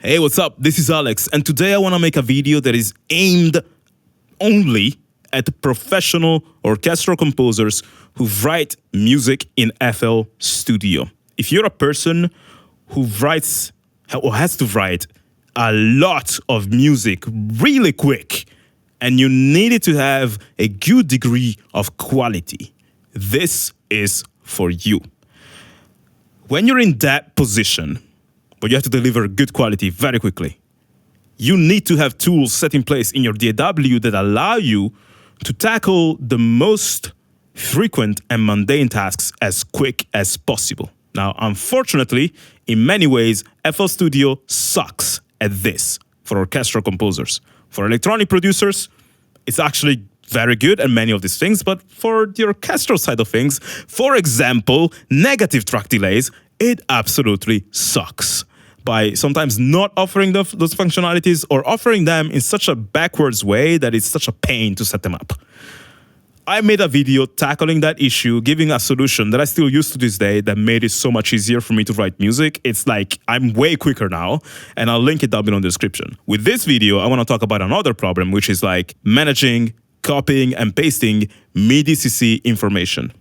Hey, what's up? This is Alex, and today I want to make a video that is aimed only at professional orchestral composers who write music in FL Studio. If you're a person who writes or has to write a lot of music really quick, and you need it to have a good degree of quality, this is for you. When you're in that position, but you have to deliver good quality very quickly, you need to have tools set in place in your DAW that allow you to tackle the most frequent and mundane tasks as quick as possible. Now, unfortunately, in many ways, FL Studio sucks at this for orchestral composers. For electronic producers, it's actually very good at many of these things, but for the orchestral side of things, for example, negative track delays, it absolutely sucks by sometimes not offering those functionalities or offering them in such a backwards way that it's such a pain to set them up. I made a video tackling that issue, giving a solution that I still use to this day that made it so much easier for me to write music. It's like I'm way quicker now, and I'll link it down below in the description. With this video, I want to talk about another problem, which is like managing, copying, and pasting MIDI CC information.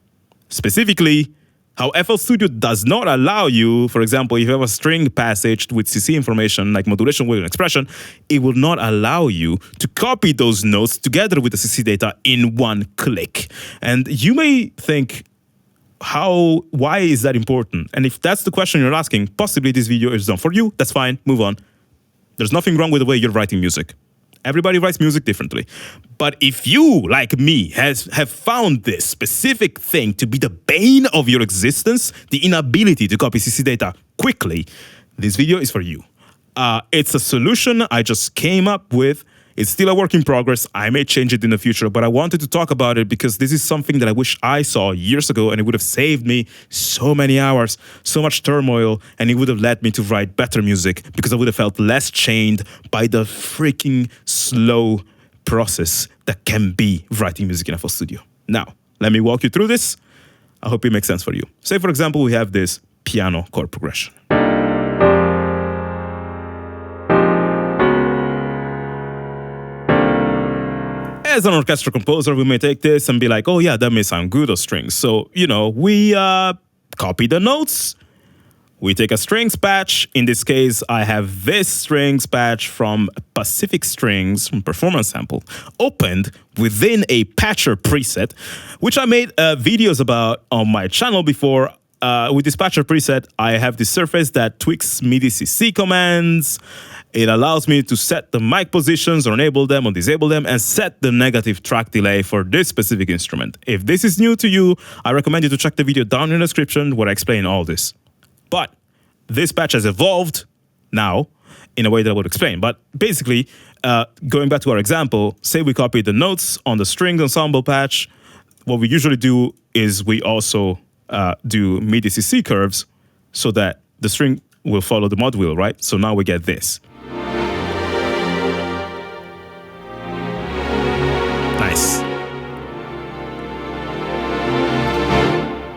Specifically, how FL Studio does not allow you, for example, if you have a string passage with CC information like modulation, wheel, and expression, it will not allow you to copy those notes together with the CC data in one click. And you may think, why is that important? And if that's the question you're asking, possibly this video is done for you. That's fine, move on. There's nothing wrong with the way you're writing music. Everybody writes music differently. But if you, like me, have found this specific thing to be the bane of your existence, the inability to copy CC data quickly, this video is for you. It's a solution I just came up with. It's still a work in progress. I may change it in the future, but I wanted to talk about it because this is something that I wish I saw years ago, and it would have saved me so many hours, so much turmoil, and it would have led me to write better music because I would have felt less chained by the freaking slow process that can be writing music in FL Studio. Now, let me walk you through this. I hope it makes sense for you. Say, for example, we have this piano chord progression. As an orchestral composer, we may take this and be like, oh yeah, that may sound good on strings. So, we copy the notes. We take a strings patch. In this case, I have this strings patch from Pacific Strings, from Performance Sample, opened within a patcher preset, which I made videos about on my channel before. With this patcher preset, I have this surface that tweaks MIDI CC commands. It allows me to set the mic positions or enable them or disable them and set the negative track delay for this specific instrument. If this is new to you, I recommend you to check the video down in the description where I explain all this. But this patch has evolved now in a way that I would explain. But basically, going back to our example, say we copy the notes on the strings ensemble patch. What we usually do is we also do MIDI CC curves so that the string will follow the mod wheel, right? So now we get this. Nice.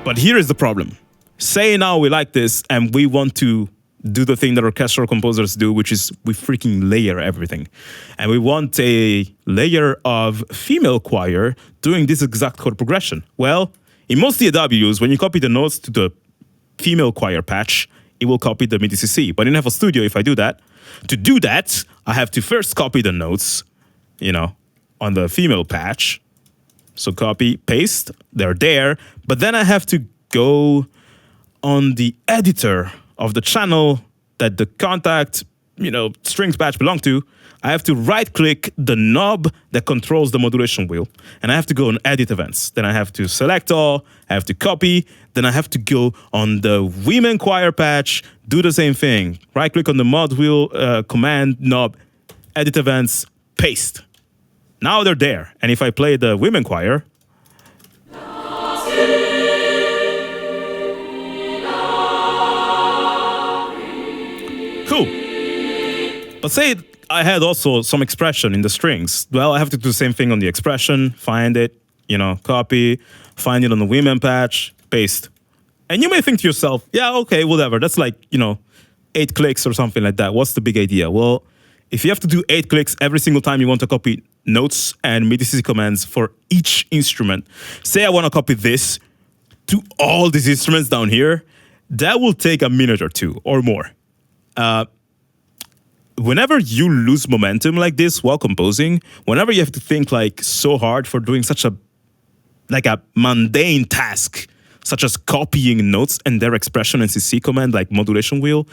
But here is the problem. Say now we like this and we want to do the thing that orchestral composers do, which is we freaking layer everything. And we want a layer of female choir doing this exact chord progression. Well, in most DAWs, when you copy the notes to the female choir patch, it will copy the MIDI CC. But in FL Studio, if I do that, to do that, I have to first copy the notes, on the female patch. So copy, paste, they're there. But then I have to go on the editor of the channel that the contact, strings patch belong to. I have to right-click the knob that controls the modulation wheel. And I have to go on Edit Events. Then I have to select all, I have to copy. Then I have to go on the women choir patch, do the same thing. Right-click on the mod wheel, command, knob, Edit Events, paste. Now they're there. And if I play the women choir, cool. But say I had also some expression in the strings. Well, I have to do the same thing on the expression, find it, copy, find it on the women patch, paste. And you may think to yourself, yeah, okay, whatever. That's like, 8 clicks or something like that. What's the big idea? Well, if you have to do 8 clicks every single time you want to copy notes and MIDI CC commands for each instrument, say I want to copy this to all these instruments down here, that will take a minute or two or more. Whenever you lose momentum like this while composing, whenever you have to think like so hard for doing such a mundane task, such as copying notes and their expression in CC command like modulation wheel,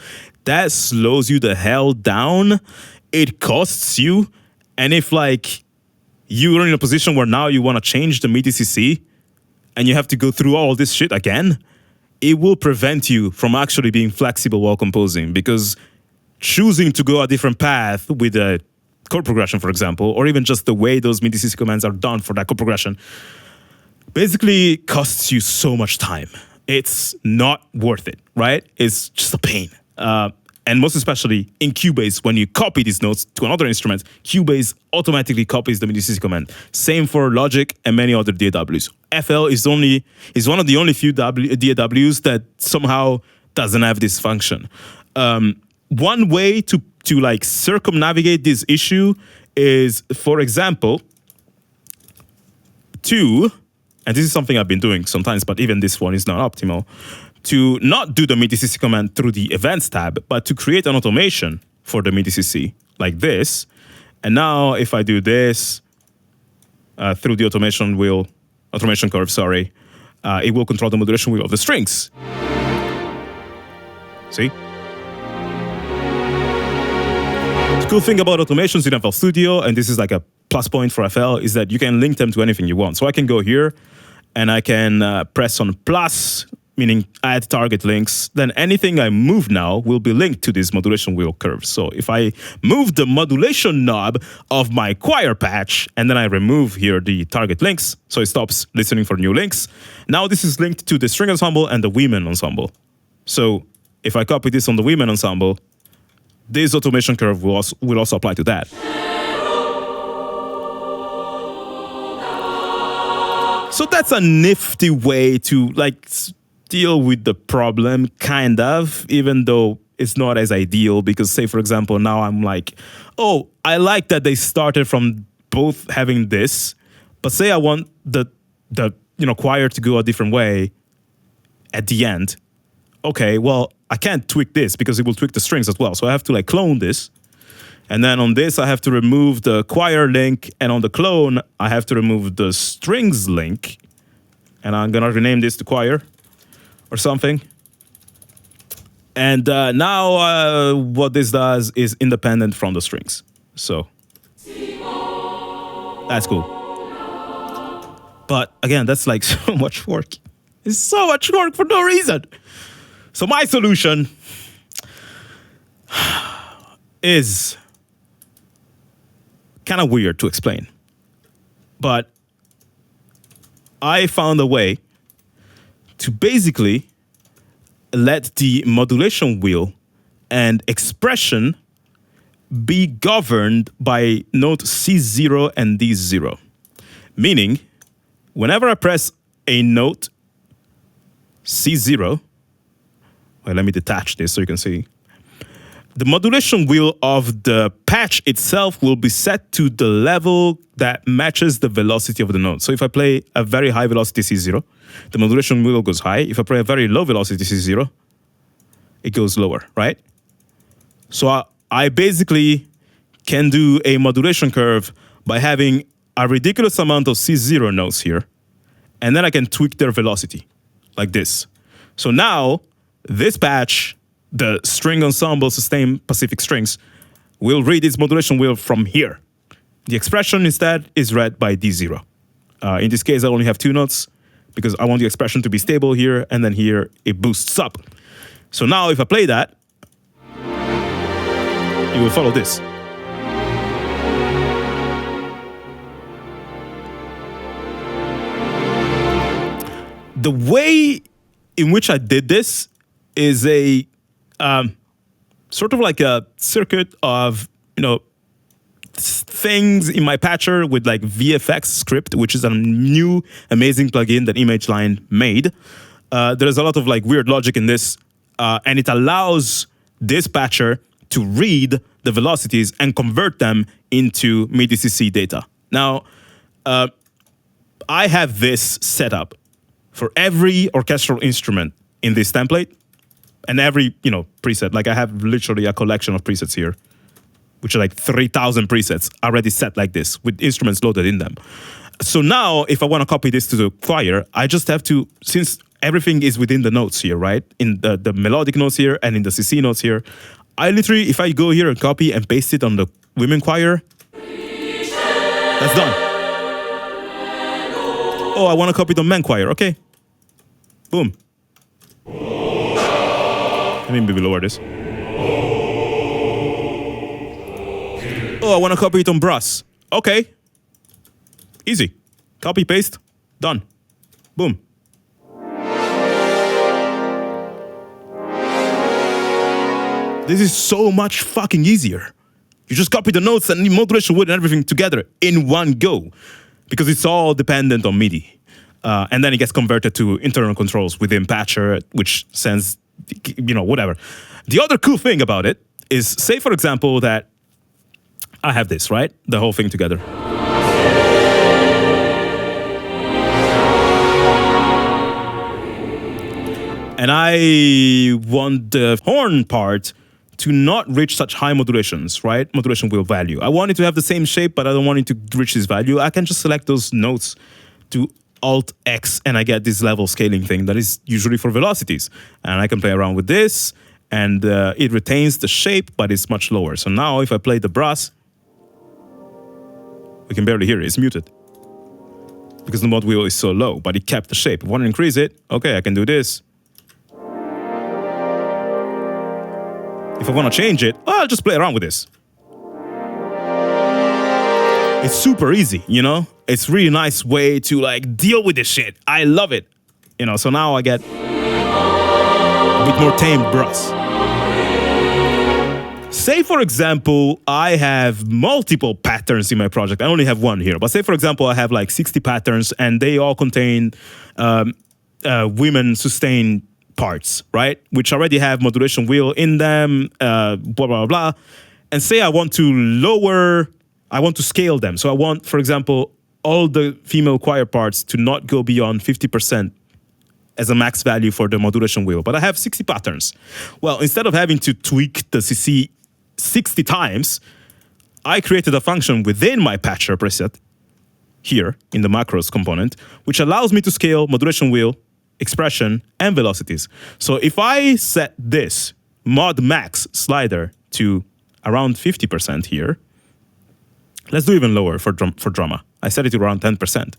that slows you the hell down. It costs you. And if like you're in a position where now you want to change the MIDI CC and you have to go through all this shit again, it will prevent you from actually being flexible while composing, because choosing to go a different path with a chord progression, for example, or even just the way those MIDI CC commands are done for that chord progression, basically costs you so much time. It's not worth it, right? It's just a pain. And most especially in Cubase, when you copy these notes to another instrument, Cubase automatically copies the MIDI CC command. Same for Logic and many other DAWs. FL is one of the only few DAWs that somehow doesn't have this function. One way to like circumnavigate this issue is, for example, and this is something I've been doing sometimes, but even this one is not optimal, to not do the MIDI CC command through the Events tab, but to create an automation for the MIDI CC, like this. And now if I do this through the automation curve, it will control the modulation wheel of the strings. See? The cool thing about automations in FL Studio, and this is like a plus point for FL, is that you can link them to anything you want. So I can go here and I can press on plus, meaning add target links. Then anything I move now will be linked to this modulation wheel curve. So if I move the modulation knob of my choir patch and then I remove here the target links, so it stops listening for new links, now this is linked to the string ensemble and the women ensemble. So if I copy this on the women ensemble, this automation curve will also apply to that. So that's a nifty way to like deal with the problem, kind of, even though it's not as ideal, because say, for example, now I'm like, oh, I like that they started from both having this, but say I want the choir to go a different way at the end. Okay, well, I can't tweak this because it will tweak the strings as well. So I have to like clone this. And then on this, I have to remove the choir link. And on the clone, I have to remove the strings link. And I'm going to rename this to choir or something. And now what this does is independent from the strings. So that's cool. But again, that's like so much work. It's so much work for no reason. So my solution is kind of weird to explain, but I found a way to basically let the modulation wheel and expression be governed by note C0 and D0. Meaning, whenever I press a note C0, well, let me detach this so you can see. The modulation wheel of the patch itself will be set to the level that matches the velocity of the note. So if I play a very high velocity C0, the modulation wheel goes high. If I play a very low velocity C0, it goes lower, right? So I basically can do a modulation curve by having a ridiculous amount of C0 notes here, and then I can tweak their velocity like this. So now, this patch, the string ensemble sustain Pacific strings, will read its modulation wheel from here. The expression instead is read by D0. In this case, I only have 2 notes because I want the expression to be stable here, and then here it boosts up. So now if I play that, you will follow this. The way in which I did this is a sort of like a circuit of, things in my patcher with like VFX script, which is a new amazing plugin that ImageLine made. There's a lot of like weird logic in this, and it allows this patcher to read the velocities and convert them into MIDI CC data. Now, I have this set up for every orchestral instrument in this template and every, preset. Like I have literally a collection of presets here, which are like 3,000 presets already set like this with instruments loaded in them. So now if I want to copy this to the choir, I just have to, since everything is within the notes here, right? In the melodic notes here and in the CC notes here, I literally, if I go here and copy and paste it on the women choir, that's done. Oh, I want to copy the men choir. Okay. Boom. Let me maybe lower this. Oh, I want to copy it on brass. Okay. Easy. Copy, paste. Done. Boom. This is so much fucking easier. You just copy the notes and the modulation wood and everything together in one go, because it's all dependent on MIDI. And then it gets converted to internal controls within Patcher, which sends, whatever. The other cool thing about it is, say, for example, that I have this, right? The whole thing together. And I want the horn part to not reach such high modulations, right? Modulation wheel value. I want it to have the same shape, but I don't want it to reach this value. I can just select those notes to Alt X and I get this level scaling thing that is usually for velocities. And I can play around with this and it retains the shape, but it's much lower. So now if I play the brass, we can barely hear it, it's muted. Because the mod wheel is so low, but it kept the shape. If I want to increase it, okay, I can do this. If I want to change it, I'll just play around with this. It's super easy, It's really nice way to like deal with this shit. I love it. So now I get a bit more tame brass. Say, for example, I have multiple patterns in my project. I only have one here. But say, for example, I have like 60 patterns and they all contain women sustained parts, right? Which already have modulation wheel in them, blah, blah, blah. And say I want to scale them. So I want, for example, all the female choir parts to not go beyond 50% as a max value for the modulation wheel. But I have 60 patterns. Well, instead of having to tweak the CC 60 times, I created a function within my patcher preset here in the macros component, which allows me to scale modulation wheel, expression, and velocities. So if I set this mod max slider to around 50% here, let's do even lower for drama. I set it to around 10%.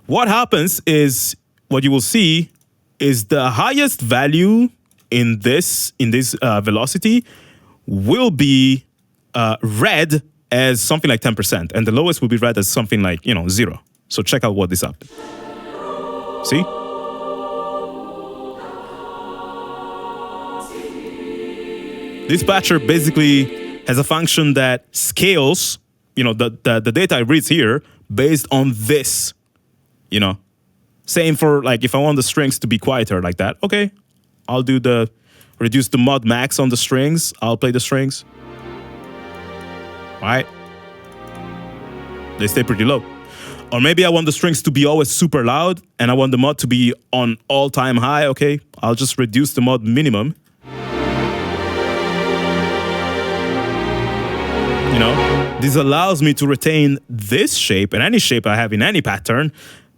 What happens is, what you will see is the highest value in this velocity will be read as something like 10%, and the lowest will be read as something like 0. So check out what this happened. See? This patcher basically has a function that scales, the data it reads here based on this, Same for like, if I want the strings to be quieter like that, okay, I'll do reduce the mod max on the strings. I'll play the strings. All right. They stay pretty low. Or maybe I want the strings to be always super loud and I want the mod to be on all-time high. Okay, I'll just reduce the mod minimum. This allows me to retain this shape and any shape I have in any pattern,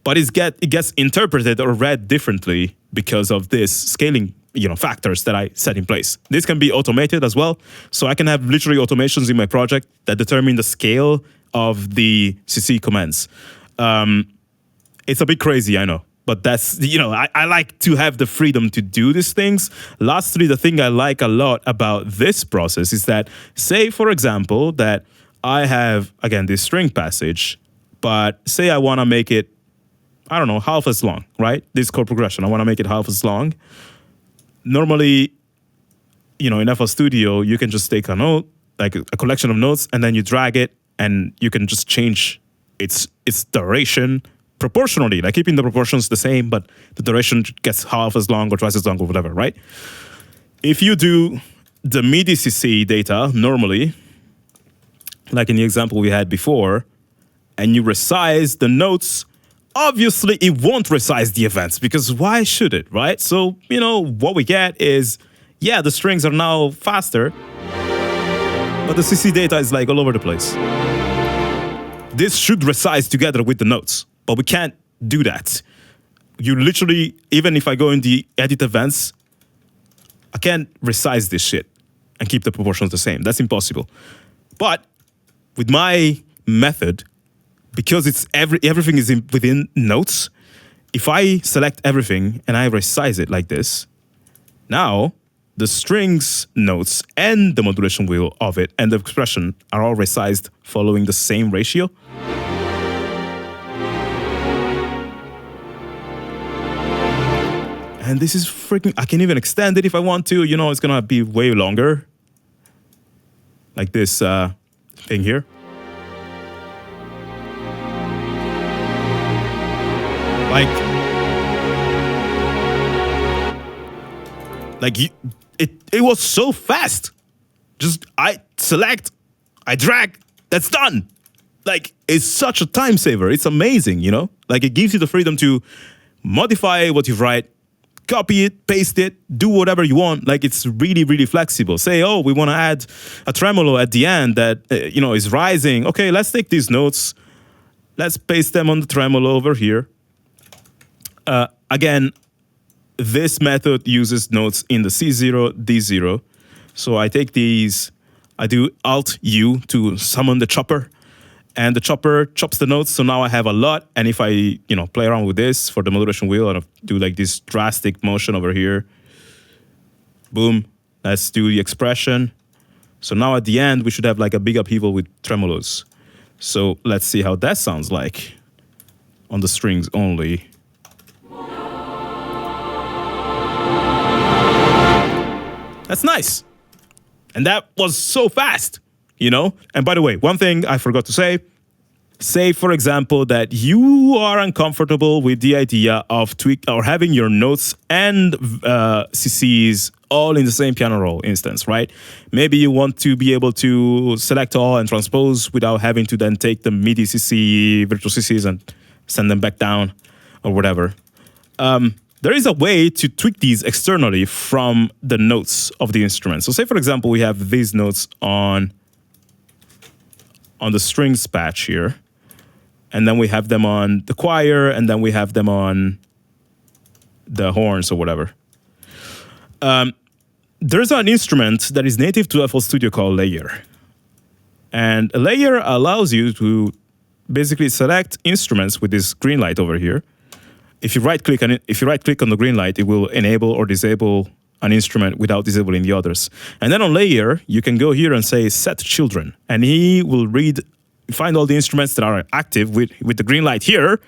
but it gets interpreted or read differently because of this scaling, factors that I set in place. This can be automated as well. So I can have literally automations in my project that determine the scale of the CC commands. It's a bit crazy, I know. But that's, I like to have the freedom to do these things. Lastly, the thing I like a lot about this process is that, say, for example, that I have, again, this string passage, but say I want to make it, I don't know, half as long, right? This chord progression, I want to make it half as long. Normally, in FL Studio, you can just take a note, like a collection of notes, and then you drag it, and you can just change its duration proportionally, like keeping the proportions the same, but the duration gets half as long or twice as long or whatever, right? If you do the MIDI CC data normally, like in the example we had before, and you resize the notes, obviously it won't resize the events, because why should it, right? So, you know, what we get is, yeah, the strings are now faster, but the CC data is like all over the place. This should resize together with the notes, but we can't do that. You literally, even if I go in the edit events, I can't resize this shit and keep the proportions the same. That's impossible. But with my method, because it's everything is within notes, if I select everything and I resize it like this, now the strings notes and the modulation wheel of it and the expression are all resized following the same ratio. And this is freaking, I can even extend it if I want to, you know, it's gonna be way longer. Like this thing here. It was so fast. Just I select, I drag, that's done. Like, it's such a time saver. It's amazing, you know? Like, it gives you the freedom to modify what you write, copy it, paste it, do whatever you want. Like, it's really, really flexible. Say, oh, we want to add a tremolo at the end that, you know, is rising. Okay, let's take these notes. Let's paste them on the tremolo over here. Again, this method uses notes in the C0, D0. So I take these, I do Alt-U to summon the chopper, and the chopper chops the notes. So now I have a lot. And if I, you know, play around with this for the modulation wheel, and do like this drastic motion over here, boom, let's do the expression. So now at the end, we should have like a big upheaval with tremolos. So let's see how that sounds like on the strings only. That's nice. And that was so fast, you know? And by the way, one thing I forgot to say, for example, that you are uncomfortable with the idea of having your notes and CCs all in the same piano roll instance, right? Maybe you want to be able to select all and transpose without having to then take the MIDI CC, virtual CCs and send them back down or whatever. There is a way to tweak these externally from the notes of the instrument. So say, for example, we have these notes on the strings patch here, and then we have them on the choir, and then we have them on the horns or whatever. There's an instrument that is native to FL Studio called Layer. And a layer allows you to basically select instruments with this green light over here. If you right click on the green light, it will enable or disable an instrument without disabling the others. And then on Layer, you can go here and say set children, and he will find all the instruments that are active with the green light here,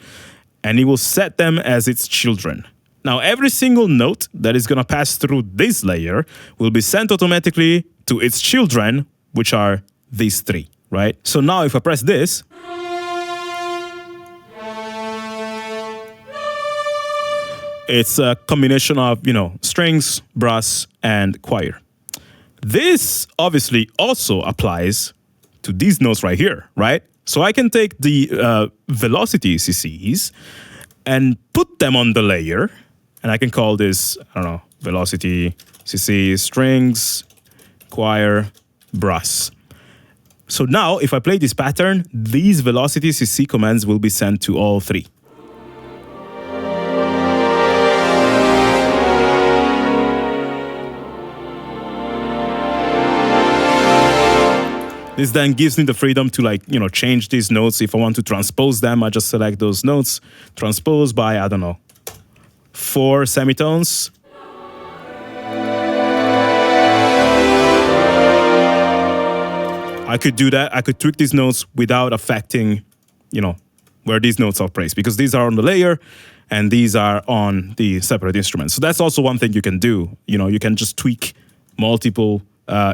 and he will set them as its children. Now, every single note that is going to pass through this layer will be sent automatically to its children, which are these three, right? So now if I press this, it's a combination of, you know, strings, brass, and choir. This obviously also applies to these notes right here, right? So I can take the velocity CCs and put them on the layer, and I can call this, I don't know, velocity CC, strings, choir, brass. So now if I play this pattern, these velocity CC commands will be sent to all three. This then gives me the freedom to, like, you know, change these notes. If I want to transpose them, I just select those notes, transpose by, I don't know, 4 semitones. I could do that. I could tweak these notes without affecting, you know, where these notes are placed, because these are on the layer and these are on the separate instruments. So that's also one thing you can do. You know, you can just tweak multiple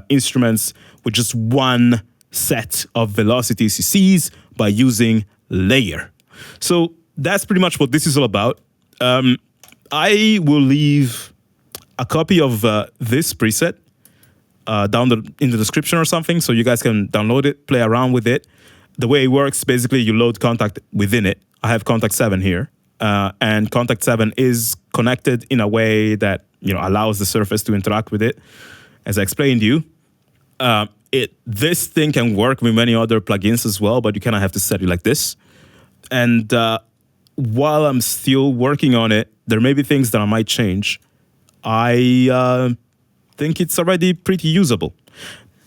instruments with just one set of velocity CCs by using Layer. So that's pretty much what this is all about. I will leave a copy of this preset in the description or something, so you guys can download it, play around with it. The way it works, basically, you load Contact within it. I have Contact 7 here, and Contact 7 is connected in a way that allows the surface to interact with it. As I explained to you, this thing can work with many other plugins as well, but you kind of have to set it like this. And while I'm still working on it, there may be things that I might change. I think it's already pretty usable.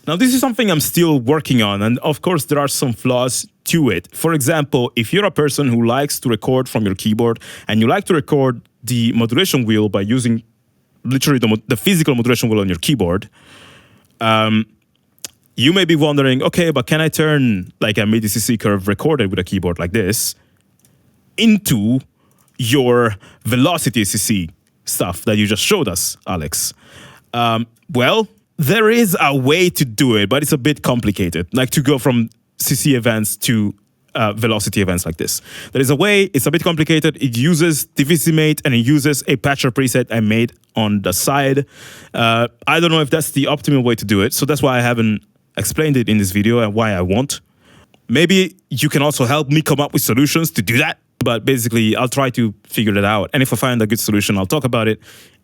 Now, this is something I'm still working on, and of course, there are some flaws to it. For example, if you're a person who likes to record from your keyboard and you like to record the modulation wheel by using literally the physical modulation wheel on your keyboard, you may be wondering, okay, but can I turn like a MIDI CC curve recorded with a keyboard like this into your Velocity CC stuff that you just showed us, Alex? Well, there is a way to do it, but it's a bit complicated, like to go from CC events to velocity events like this. There is a way, it's a bit complicated. It uses Divisimate and it uses a patcher preset I made on the side. I don't know if that's the optimal way to do it, so that's why I haven't explained it in this video and why I won't. Maybe you can also help me come up with solutions to do that, but basically I'll try to figure that out. And if I find a good solution, I'll talk about it.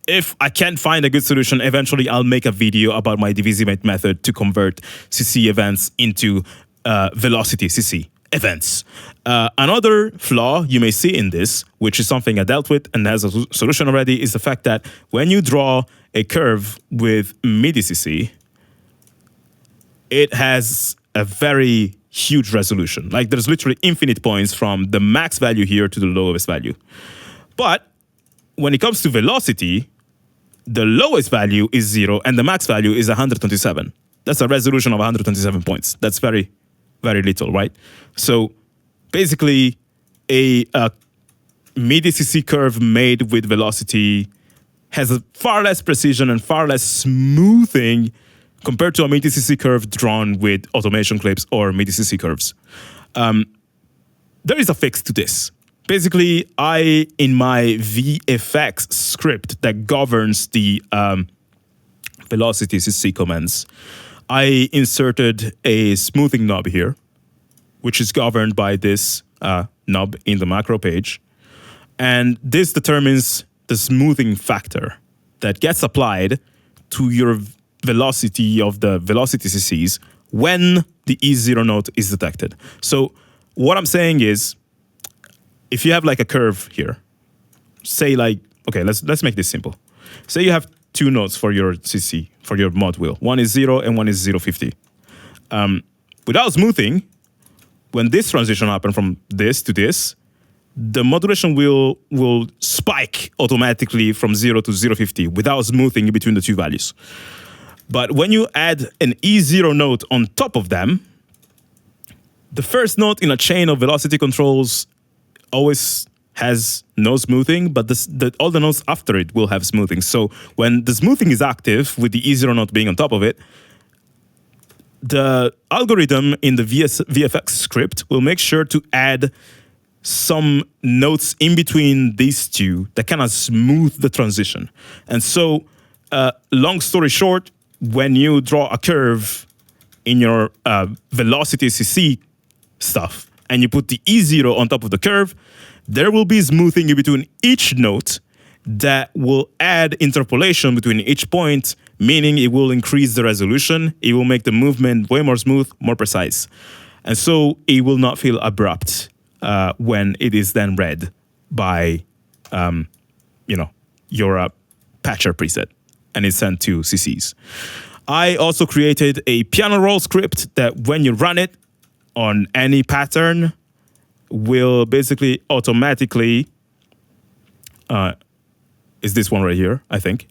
If I can't find a good solution, eventually I'll make a video about my Divisimate method to convert CC events into Velocity CC events. Another flaw you may see in this, which is something I dealt with and has a solution already, is the fact that when you draw a curve with MIDI CC, it has a very huge resolution. Like there's literally infinite points from the max value here to the lowest value. But when it comes to velocity, the lowest value is 0 and the max value is 127. That's a resolution of 127 points. That's very, very little, right? So basically a MIDI CC curve made with velocity has a far less precision and far less smoothing compared to a MIDI CC curve drawn with automation clips or MIDI CC curves. There is a fix to this. Basically, in my VFX script that governs the Velocity CC commands, I inserted a smoothing knob here, which is governed by this knob in the macro page. And this determines the smoothing factor that gets applied to your velocity of the Velocity CCs when the E0 note is detected. So what I'm saying is, if you have like a curve here, say like, okay, let's make this simple. Say you have two notes for your CC, for your mod wheel. One is 0 and one is 0.50. Without smoothing, when this transition happens from this to this, the modulation wheel will spike automatically from 0 to 0.50 without smoothing in between the two values. But when you add an E0 note on top of them, the first note in a chain of velocity controls always has no smoothing, but all the notes after it will have smoothing. So when the smoothing is active, with the E0 note being on top of it, the algorithm in the VFX script will make sure to add some notes in between these two that kind of smooth the transition. And so, long story short, when you draw a curve in your Velocity CC stuff, and you put the E0 on top of the curve, there will be smoothing in between each note that will add interpolation between each point, meaning it will increase the resolution, it will make the movement way more smooth, more precise. And so it will not feel abrupt when it is then read by your patcher preset and is sent to CCs. I also created a piano roll script that when you run it on any pattern will basically automatically, is this one right here, I think.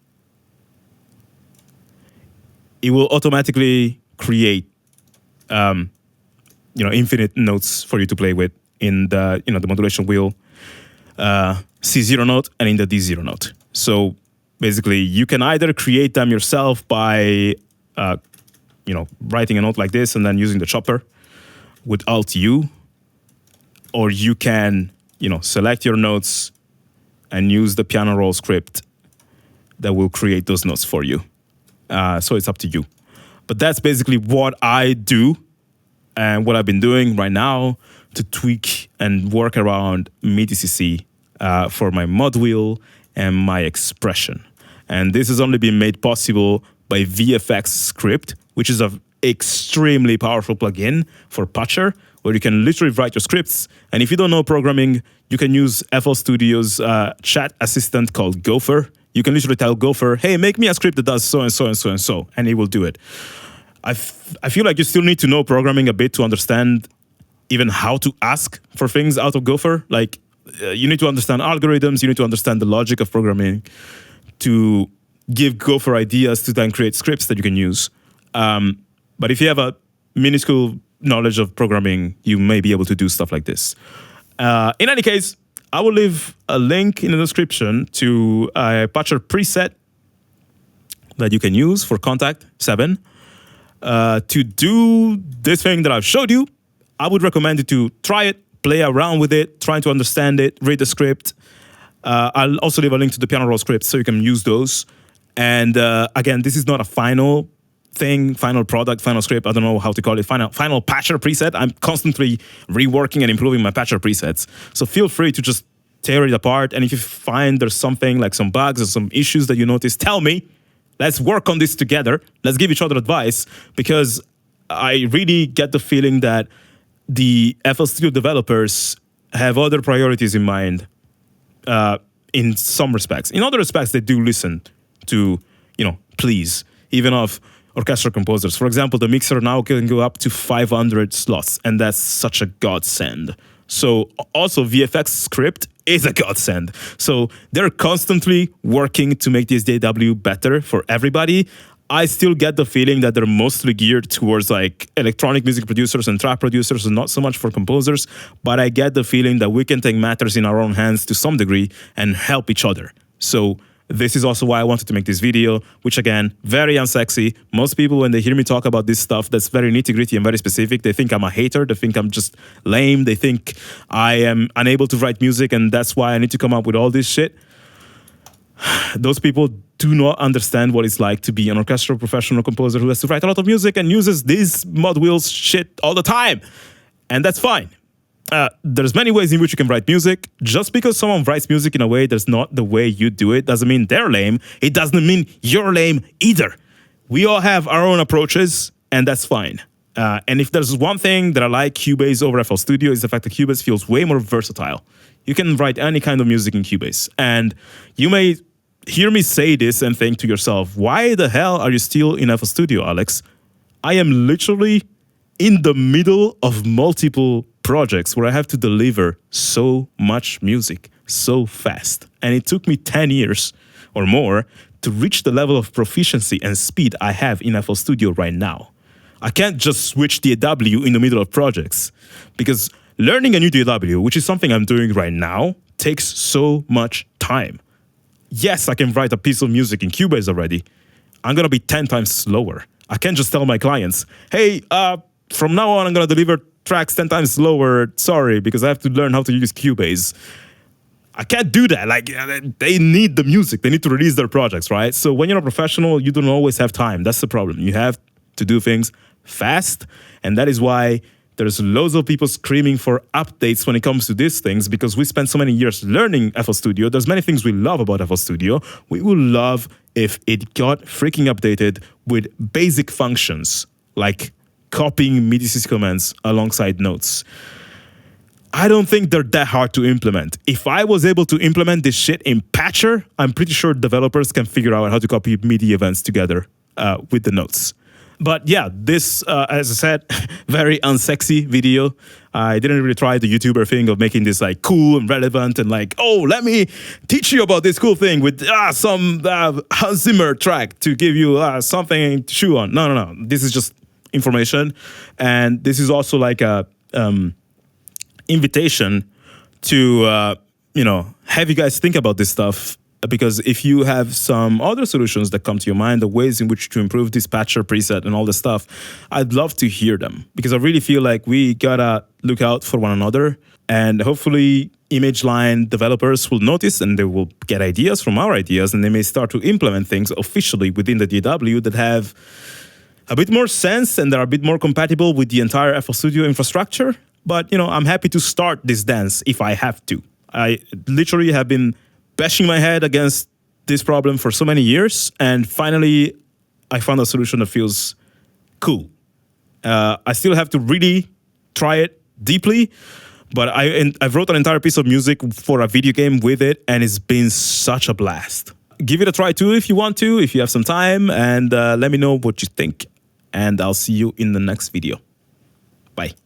It will automatically create, infinite notes for you to play with in the, the modulation wheel, C0 note and in the D0 note. So basically you can either create them yourself by, writing a note like this and then using the chopper with Alt-U, or you can, select your notes and use the piano roll script that will create those notes for you. So it's up to you. But that's basically what I do and what I've been doing right now to tweak and work around MIDI CC for my mod wheel and my expression. And this has only been made possible by VFX Script, which is an extremely powerful plugin for Patcher, where you can literally write your scripts. And if you don't know programming, you can use FL Studio's chat assistant called Gopher. You can literally tell Gopher, hey, make me a script that does so and so and so and so, and it will do it. I feel like you still need to know programming a bit to understand even how to ask for things out of Gopher. Like, you need to understand algorithms, you need to understand the logic of programming to give Gopher ideas to then create scripts that you can use. But if you have a minuscule knowledge of programming, you may be able to do stuff like this. In any case, I will leave a link in the description to a Patcher preset that you can use for Contact 7. To do this thing that I've showed you, I would recommend you to try it, play around with it, trying to understand it, read the script. I'll also leave a link to the piano roll script so you can use those. And again, this is not a final thing, final product, final script, I don't know how to call it, final Patcher preset. I'm constantly reworking and improving my Patcher presets. So feel free to just tear it apart. And if you find there's something like some bugs or some issues that you notice, tell me. Let's work on this together. Let's give each other advice, because I really get the feeling that the FL Studio developers have other priorities in mind in some respects. In other respects, they do listen to, please, even of orchestral composers. For example, the mixer now can go up to 500 slots, and that's such a godsend. So also VFX Script is a godsend. So they're constantly working to make this DAW better for everybody. I still get the feeling that they're mostly geared towards like electronic music producers and track producers and not so much for composers. But I get the feeling that we can take matters in our own hands to some degree and help each other. So this is also why I wanted to make this video, which again, very unsexy. Most people, when they hear me talk about this stuff that's very nitty-gritty and very specific, they think I'm a hater, they think I'm just lame, they think I am unable to write music and that's why I need to come up with all this shit. Those people do not understand what it's like to be an orchestral professional composer who has to write a lot of music and uses these mod wheels shit all the time. And that's fine. There's many ways in which you can write music. Just because someone writes music in a way that's not the way you do it doesn't mean they're lame. It doesn't mean you're lame either. We all have our own approaches, and that's fine. And if there's one thing that I like Cubase over FL Studio is the fact that Cubase feels way more versatile. You can write any kind of music in Cubase. And you may hear me say this and think to yourself, why the hell are you still in FL Studio, Alex? I am literally in the middle of multiple projects where I have to deliver so much music so fast. And it took me 10 years or more to reach the level of proficiency and speed I have in FL Studio right now. I can't just switch DAW in the middle of projects, because learning a new DAW, which is something I'm doing right now, takes so much time. Yes, I can write a piece of music in Cubase already. I'm going to be 10 times slower. I can't just tell my clients, hey, from now on, I'm going to deliver tracks 10 times slower. Sorry, because I have to learn how to use Cubase. I can't do that. Like, they need the music. They need to release their projects, right? So when you're a professional, you don't always have time. That's the problem. You have to do things fast. And that is why there's loads of people screaming for updates when it comes to these things, because we spent so many years learning FL Studio. There's many things we love about FL Studio. We would love if it got freaking updated with basic functions like copying MIDI CC commands alongside notes. I don't think they're that hard to implement. If I was able to implement this shit in Patcher, I'm pretty sure developers can figure out how to copy MIDI events together with the notes. But yeah, this, as I said, very unsexy video. I didn't really try the YouTuber thing of making this like cool and relevant and like, oh, let me teach you about this cool thing with some Hans Zimmer track to give you something to chew on. No. This is just information. And this is also like a invitation to, have you guys think about this stuff. Because if you have some other solutions that come to your mind, the ways in which to improve this Patcher preset and all this stuff, I'd love to hear them. Because I really feel like we gotta look out for one another. And hopefully image line developers will notice and they will get ideas from our ideas, and they may start to implement things officially within the DAW that have a bit more sense and they're a bit more compatible with the entire FL Studio infrastructure. But, you know, I'm happy to start this dance if I have to. I literally have been bashing my head against this problem for so many years, and finally I found a solution that feels cool. I still have to really try it deeply, but I've wrote an entire piece of music for a video game with it, and it's been such a blast. Give it a try too if you want to, if you have some time, and let me know what you think. And I'll see you in the next video. Bye.